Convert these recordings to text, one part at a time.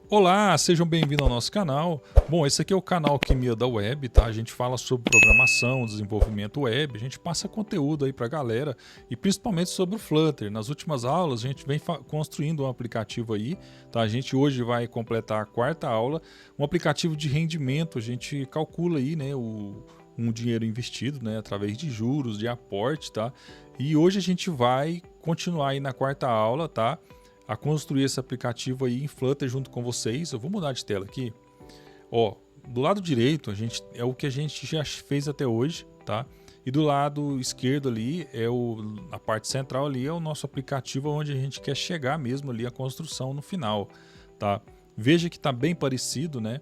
Olá, sejam bem-vindos ao nosso canal. Bom, esse aqui é o canal Química da Web, tá? A gente fala sobre programação, desenvolvimento web, a gente passa conteúdo aí pra galera e principalmente sobre o Flutter. Nas últimas aulas a gente vem construindo um aplicativo aí, tá? A gente hoje vai completar a quarta aula, um aplicativo de rendimento. A gente calcula aí, né, um dinheiro investido, né, através de juros, de aporte, tá? E hoje a gente vai continuar aí na quarta aula, tá? A construir esse aplicativo aí em Flutter junto com vocês. Eu vou mudar de tela aqui. Ó, do lado direito é o que a gente já fez até hoje, tá? E do lado esquerdo ali a parte central ali é o nosso aplicativo onde a gente quer chegar mesmo ali a construção no final, tá? Veja que está bem parecido, né?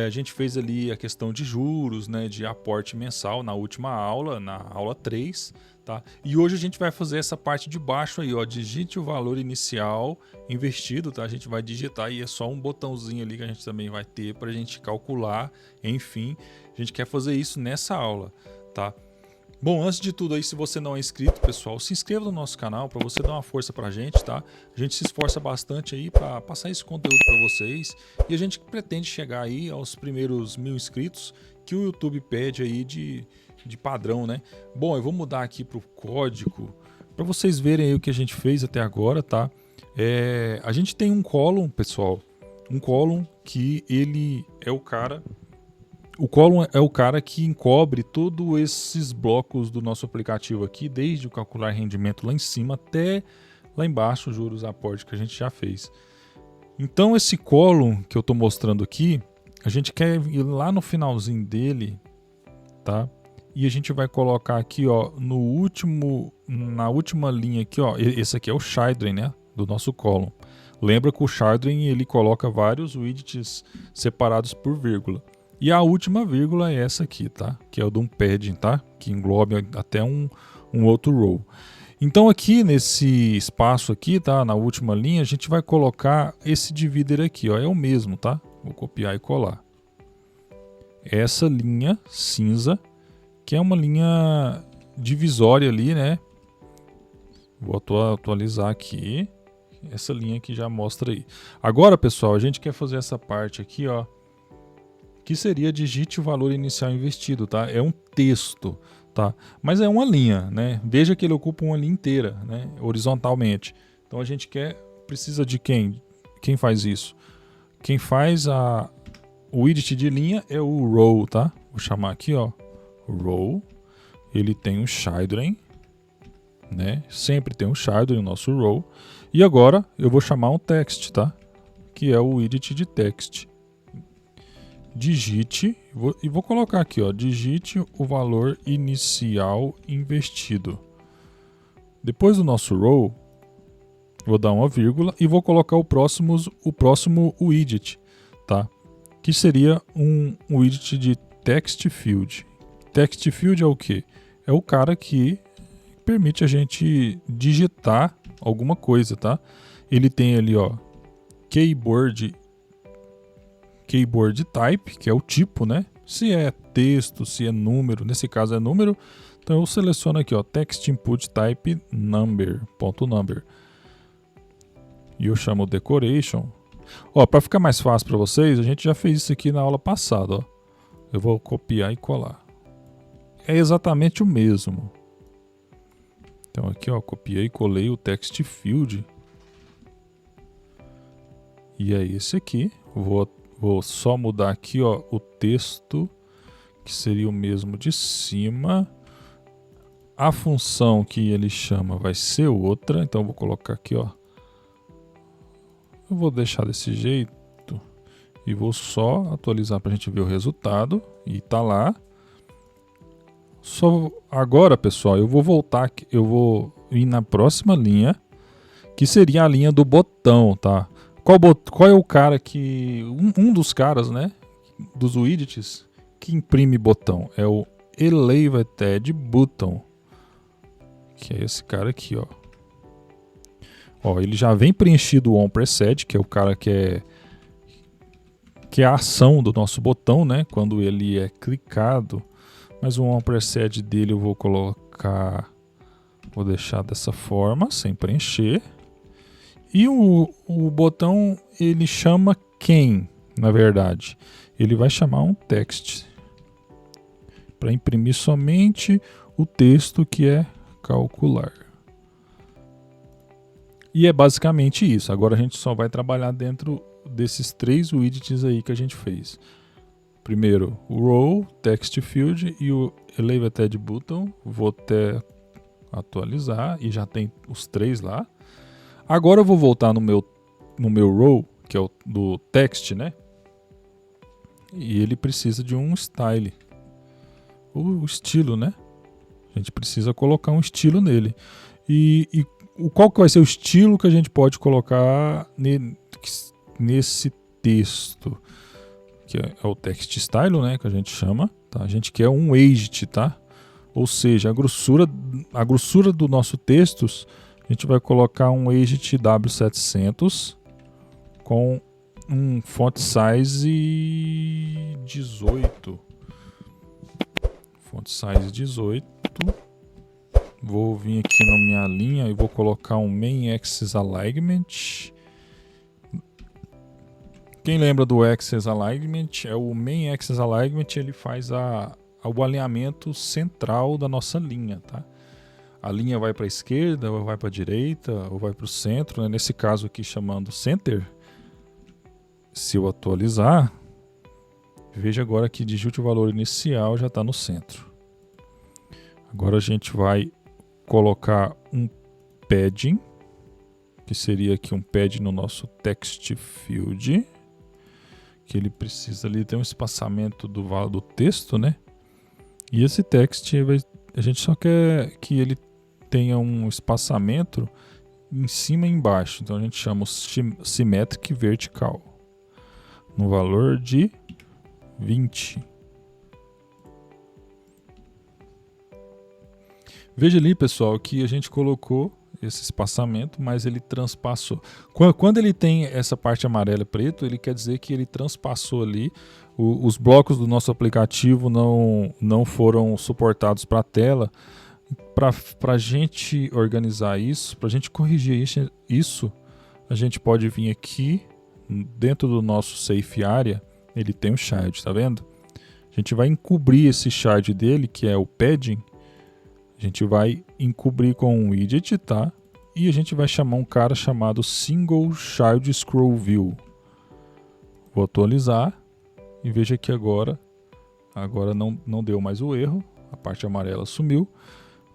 A gente fez ali a questão de juros, né, de aporte mensal na última aula, na aula 3, tá? E hoje a gente vai fazer essa parte de baixo aí, ó, digite o valor inicial investido, tá? A gente vai digitar e é só um botãozinho ali que a gente também vai ter para a gente calcular, enfim. A gente quer fazer isso nessa aula, tá? Bom, antes de tudo aí, se você não é inscrito, pessoal, se inscreva no nosso canal para você dar uma força pra gente, tá? A gente se esforça bastante aí para passar esse conteúdo para vocês e a gente pretende chegar aí aos primeiros 1000 inscritos que o YouTube pede aí de padrão, né? Bom, eu vou mudar aqui pro código para vocês verem aí o que a gente fez até agora, tá? A gente tem um column, pessoal, um column que ele é o cara... O column é o cara que encobre todos esses blocos do nosso aplicativo aqui, desde o calcular rendimento lá em cima até lá embaixo, juros, aporte que a gente já fez. Então esse column que eu estou mostrando aqui, a gente quer ir lá no finalzinho dele, tá? E a gente vai colocar aqui, ó, na última linha aqui, ó, esse aqui é o sharding, né, do nosso column. Lembra que o sharding ele coloca vários widgets separados por vírgula. E a última vírgula é essa aqui, tá? Que é o de um padding, tá? Que engloba até um outro row. Então aqui nesse espaço aqui, tá? Na última linha, a gente vai colocar esse divider aqui, ó. É o mesmo, tá? Vou copiar e colar. Essa linha cinza, que é uma linha divisória ali, né? Vou atualizar aqui. Essa linha aqui já mostra aí. Agora, pessoal, a gente quer fazer essa parte aqui, ó, que seria digite o valor inicial investido, tá? É um texto, tá? Mas é uma linha, né? Veja que ele ocupa uma linha inteira, né? Horizontalmente. Então a gente precisa de quem? Quem faz isso? Quem faz o widget de linha é o row, tá? Vou chamar aqui, ó, row. Ele tem um sharding, né? Sempre tem um sharding no nosso row. E agora eu vou chamar um text, tá? Que é o widget de text. Digite, e vou colocar aqui, ó, digite o valor inicial investido. Depois do nosso row, vou dar uma vírgula e vou colocar o próximo widget, tá? Que seria um widget de text field. Text field é o quê? É o cara que permite a gente digitar alguma coisa, tá? Ele tem ali, ó, keyboard type, que é o tipo, né? Se é texto, se é número, nesse caso é número, então eu seleciono aqui, ó, text input type number. E eu chamo decoration. Ó, para ficar mais fácil para vocês, a gente já fez isso aqui na aula passada, ó. Eu vou copiar e colar. É exatamente o mesmo. Então aqui, ó, copiei e colei o text field. E é esse aqui. Vou só mudar aqui, ó, o texto, que seria o mesmo de cima. A função que ele chama vai ser outra, então eu vou colocar aqui, ó. Eu vou deixar desse jeito e vou só atualizar para a gente ver o resultado. E tá lá. Só agora, pessoal, eu vou voltar aqui, eu vou ir na próxima linha, que seria a linha do botão, tá? Qual é o cara que... Um dos caras, né? Dos widgets que imprime botão. É o Elevated Button. Que é esse cara aqui, ó. Ó, ele já vem preenchido o onPreced, que é o cara que é a ação do nosso botão, né? Quando ele é clicado. Mas o onPreced dele eu vou colocar... Vou deixar dessa forma, sem preencher. E o botão, ele chama quem, na verdade? Ele vai chamar um text para imprimir somente o texto que é calcular. E é basicamente isso. Agora a gente só vai trabalhar dentro desses 3 widgets aí que a gente fez. Primeiro o row, text field e o elevated button. Vou até atualizar e já tem os 3 lá. Agora eu vou voltar no meu row, que é o do text, né? E ele precisa de um style. O estilo, né? A gente precisa colocar um estilo nele. E qual que vai ser o estilo que a gente pode colocar nesse texto? Que é o text style, né? Que a gente chama. Tá? A gente quer um widget, tá? Ou seja, a grossura do nosso texto, a gente vai colocar um widget W700 com um font size 18. Font size 18. Vou vir aqui na minha linha e vou colocar um main axis alignment. Quem lembra do axis alignment? O main axis alignment, ele faz o alinhamento central da nossa linha, tá? A linha vai para a esquerda, ou vai para a direita, ou vai para o centro, né? Nesse caso aqui chamando center. Se eu atualizar, veja agora que digite o valor inicial, já está no centro. Agora a gente vai colocar um padding, que seria aqui um padding no nosso text field, que ele precisa ali ter um espaçamento do texto, né? E esse text, a gente só quer que ele tenha um espaçamento em cima e embaixo. Então a gente chama o symmetric vertical, no valor de 20. Veja ali, pessoal, que a gente colocou esse espaçamento, mas ele transpassou. Quando ele tem essa parte amarela e preto, ele quer dizer que ele transpassou ali. Os blocos do nosso aplicativo não foram suportados para a tela. Para a gente organizar isso, para a gente corrigir isso, a gente pode vir aqui dentro do nosso safe area. Ele tem um shard, tá vendo? A gente vai encobrir esse shard dele, que é o padding. A gente vai encobrir com um widget, tá? E a gente vai chamar um cara chamado Single Child Scroll View. Vou atualizar e veja que agora não deu mais o erro. A parte amarela sumiu.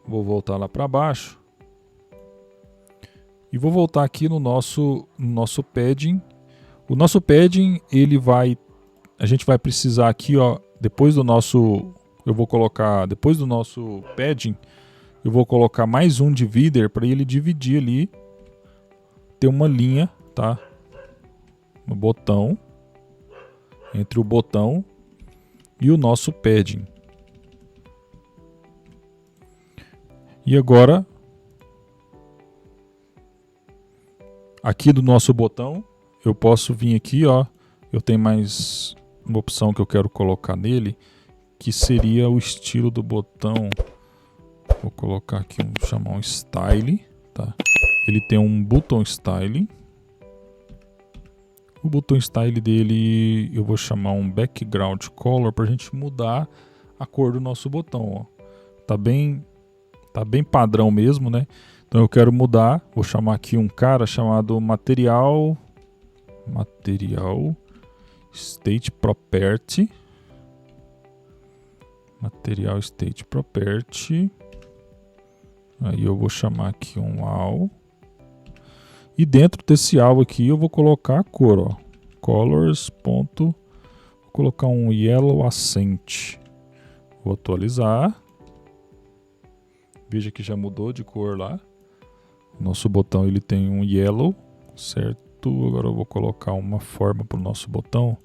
Vou voltar lá para baixo. E vou voltar aqui no nosso padding. O nosso padding, a gente vai precisar aqui, ó, depois do nosso padding, eu vou colocar mais um divider para ele dividir ali, ter uma linha, tá? No botão, entre o botão e o nosso padding. E agora, aqui do nosso botão, eu posso vir aqui, ó, eu tenho mais uma opção que eu quero colocar nele, que seria o estilo do botão. Vou colocar aqui, chamar um style, tá? Ele tem um button style. O button style dele eu vou chamar um background color para a gente mudar a cor do nosso botão, ó. Tá bem padrão mesmo, né? Então eu quero mudar, vou chamar aqui um cara chamado material state property. Material state property. Aí eu vou chamar aqui um all. E dentro desse all aqui eu vou colocar a cor, ó. Colors. Vou colocar um yellow accent. Vou atualizar. Veja que já mudou de cor lá. Nosso botão ele tem um yellow, certo? Agora eu vou colocar uma forma para o nosso botão.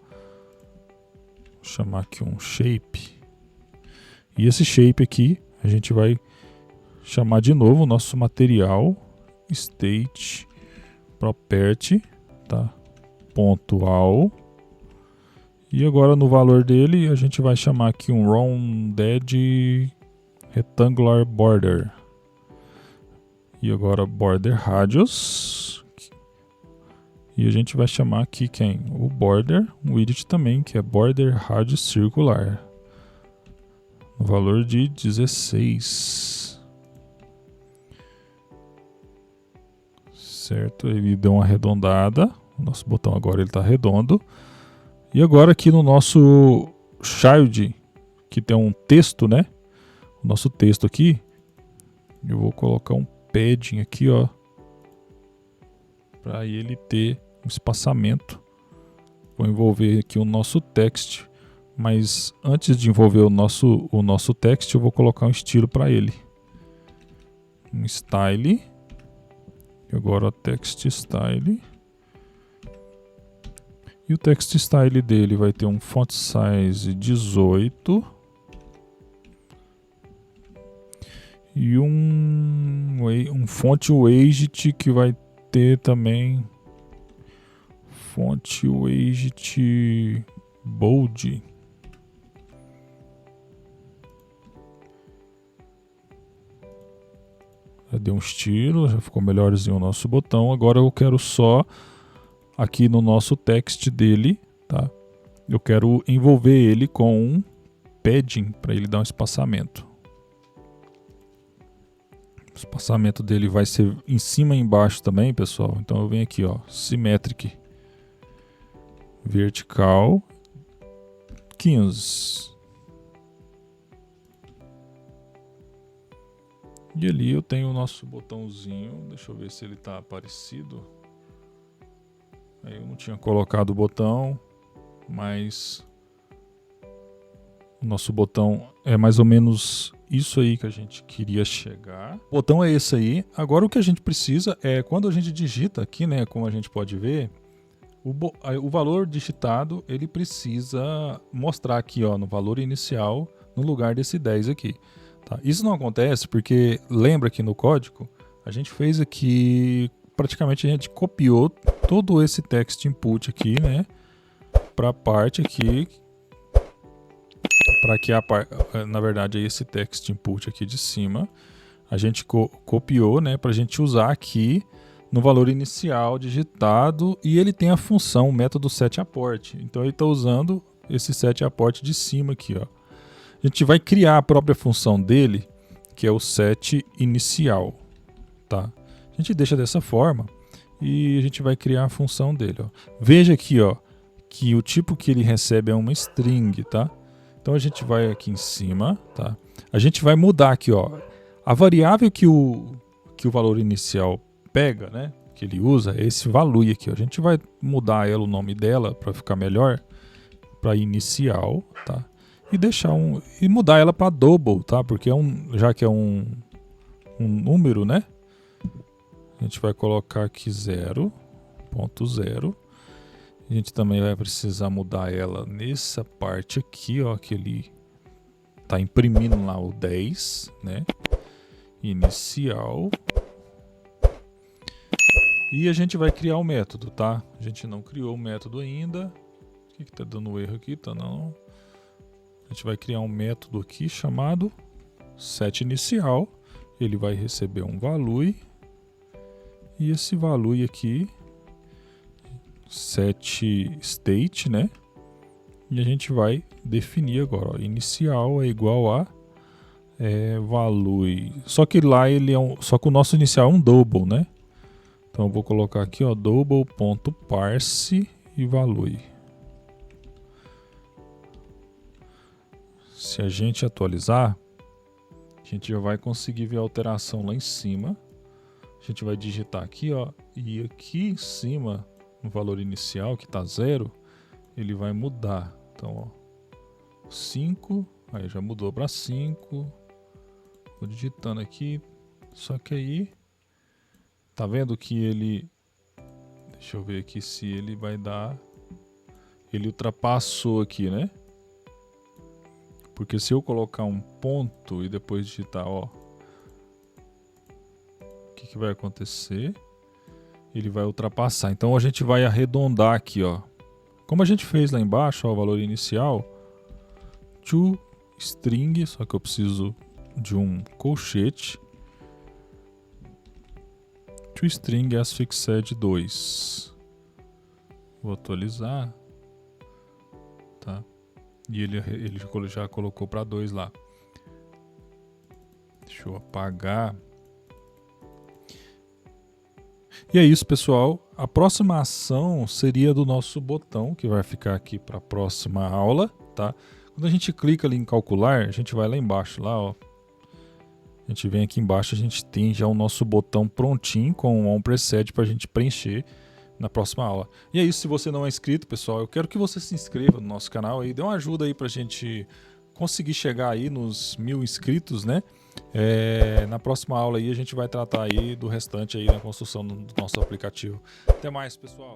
Vou chamar aqui um shape. E esse shape aqui a gente vai chamar de novo o nosso material state property, tá? Ponto all. E agora no valor dele a gente vai chamar aqui um rounded rectangular border. E agora border radius. E a gente vai chamar aqui quem? O border width também, que é border radius circular. No valor de 16. Certo? Ele deu uma arredondada. O nosso botão agora ele está redondo. E agora aqui no nosso child, que tem um texto, né? O nosso texto aqui, eu vou colocar um padding aqui, ó, para ele ter um espaçamento. Vou envolver aqui o nosso text, mas antes de envolver o nosso text, eu vou colocar um estilo para ele. Um style. E agora o text style. E o text style dele vai ter um font size 18 e um font weight que vai ter também font weight bold. Já deu um estilo, já ficou melhorzinho o nosso botão. Agora eu quero só aqui no nosso text dele, tá? Eu quero envolver ele com um padding para ele dar um espaçamento. O espaçamento dele vai ser em cima e embaixo também, pessoal. Então eu venho aqui, ó, symmetric, vertical, 15. E ali eu tenho o nosso botãozinho. Deixa eu ver se ele está aparecido. Eu não tinha colocado o botão, mas o nosso botão é mais ou menos isso aí que a gente queria chegar. O botão é esse aí. Agora o que a gente precisa é, quando a gente digita aqui, né, como a gente pode ver, o valor digitado, ele precisa mostrar aqui, ó, no valor inicial, no lugar desse 10 aqui. Tá? Isso não acontece porque, lembra que no código, a gente fez aqui, praticamente a gente copiou todo esse text input aqui, né, para a parte aqui, para que na verdade esse text input aqui de cima, a gente copiou, né, para a gente usar aqui no valor inicial digitado, e ele tem a função, o método setApport. Então ele está usando esse setApport de cima aqui, ó. A gente vai criar a própria função dele, que é o setInicial, tá? A gente deixa dessa forma e a gente vai criar a função dele, ó. Veja aqui, ó, que o tipo que ele recebe é uma string, tá? Então a gente vai aqui em cima, tá? A gente vai mudar aqui, ó, a variável que o valor inicial pega, né, que ele usa, é esse value aqui, ó. A gente vai mudar ela, o nome dela, para ficar melhor, para inicial, tá? E deixar e mudar ela para double, tá? Porque já que é um número, né? A gente vai colocar aqui 0.0. A gente também vai precisar mudar ela nessa parte aqui, ó, que ele tá imprimindo lá o 10, né? Inicial. E a gente vai criar o método, tá? A gente não criou o método ainda. O que tá dando erro aqui? Tá não. A gente vai criar um método aqui chamado setInicial. Ele vai receber um value. E esse value aqui, setState, né? E a gente vai definir agora, ó, inicial é igual a value. Só que lá ele só que o nosso inicial é um double, né? Então eu vou colocar aqui, ó, double.parse e value. Se a gente atualizar, a gente já vai conseguir ver a alteração lá em cima. A gente vai digitar aqui, ó, e aqui em cima, no valor inicial, que está 0, ele vai mudar. Então, ó, 5, aí já mudou para 5. Vou digitando aqui, só que aí, tá vendo que ele, deixa eu ver aqui se ele vai dar, ele ultrapassou aqui, né? Porque se eu colocar um ponto e depois digitar, ó, o que vai acontecer? Ele vai ultrapassar. Então a gente vai arredondar aqui, ó. Como a gente fez lá embaixo, ó, o valor inicial, toString, só que eu preciso de um colchete. toString asFixed 2. Vou atualizar. Tá? E ele já colocou para 2 lá. Deixa eu apagar. E é isso, pessoal. A próxima ação seria do nosso botão, que vai ficar aqui para a próxima aula, tá? Quando a gente clica ali em calcular, a gente vai lá embaixo, lá, ó. A gente vem aqui embaixo, a gente tem já o nosso botão prontinho com um preset para a gente preencher na próxima aula. E é isso, se você não é inscrito, pessoal, eu quero que você se inscreva no nosso canal e dê uma ajuda aí para a gente conseguir chegar aí nos 1000 inscritos, né? Na próxima aula aí a gente vai tratar aí do restante aí na construção do nosso aplicativo. Até mais, pessoal.